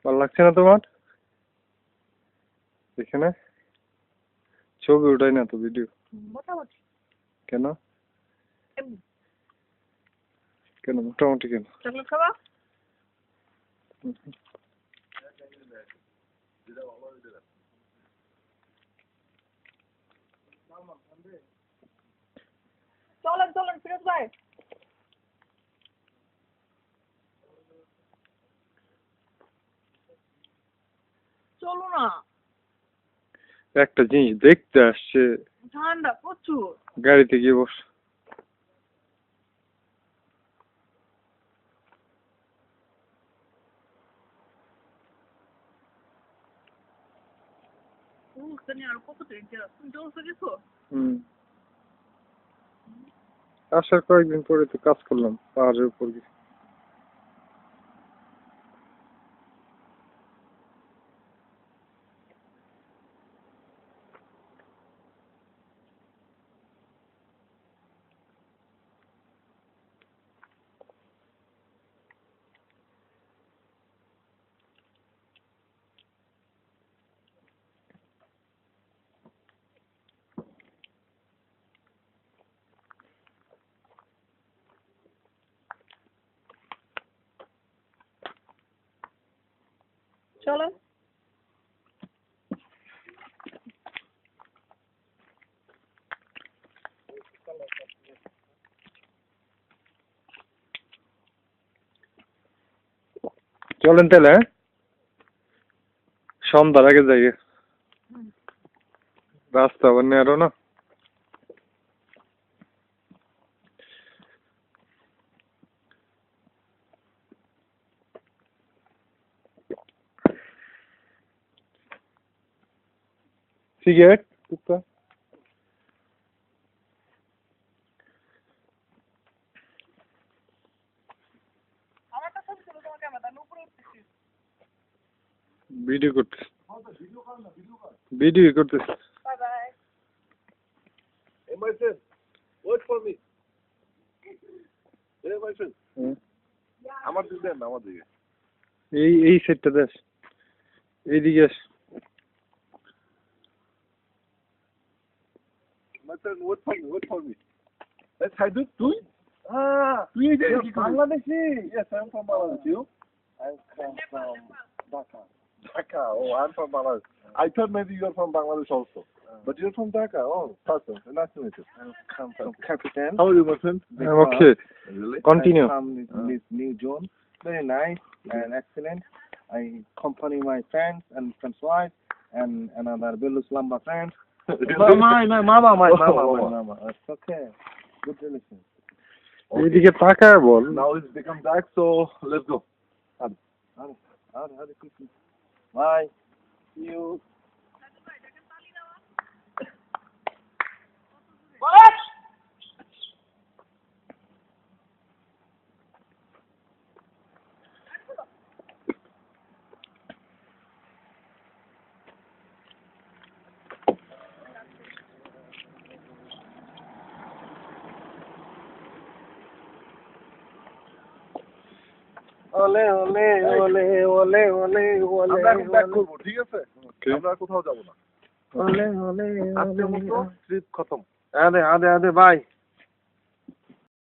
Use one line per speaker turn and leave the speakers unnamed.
ভালো লাগছে না তোমার? এখানে ছবি ওঠাই না তো, ভিডিও।
মোটামুটি।
কেন কেন মোটামুটি কেন?
চকলেট খাবা? চলেন চলেন ফিরোজ ভাই। চলো না।
একটা জিনিস দেখতে আসছে,
ঠান্ডা প্রচুর।
গাড়িতে গিয়ে বস।
আর কত তুমি জলসা গেছো?
আসার কয়েকদিন পরে তো কাজ করলাম পাহাড়ের উপর গিয়ে।
চলো।
চলেন তাহলে, হ্যাঁ? সন্ধ্যার আগে যাই, রাস্তা আবার নেরো না। সিগারেট টুকটা
আমার কাছে ছিল তোমার ক্যামেরা উপরে উঠতেছি।
ভিডিও করতেছে, ভিডিও করতেছে।
Bye bye.
Hey, my friend, wait for me. Hey, my friend. আমার দিকে দেন, আমার দিকে।
এই সেটটা দেখ, এইদিকে আস।
My friend, wait for me, wait for me. Hey, Saidut, তুই? তুই এই যে Bangladeshi? Yes, I'm from Bangladesh. You? I'm from Dhaka. Dhaka. Oh, I'm from Bangladesh. I thought maybe you're from Bangladesh also. But you're from Dhaka. Oh, awesome. Nice to meet you.
I'm from Capital.
How are you, my friend?
I'm okay.
Really?
Continue.
I'm from this new zone. Very nice and excellent. I accompany my friends and friends' wife and another Belus Lamba friend. My mama. It's okay. Good relation.
এইদিকে তাকায় বল।
Now it's become dark, so let's go.
Hadi quickly. Bye. See you. Ole ole ole ole ole ole.
আমরা এখন back করবো, ঠিক আছে? আমরা আর কোথাও যাবো না।
Ole ole.
আজকের মতো ট্রিপ খতম।
Hadi bye.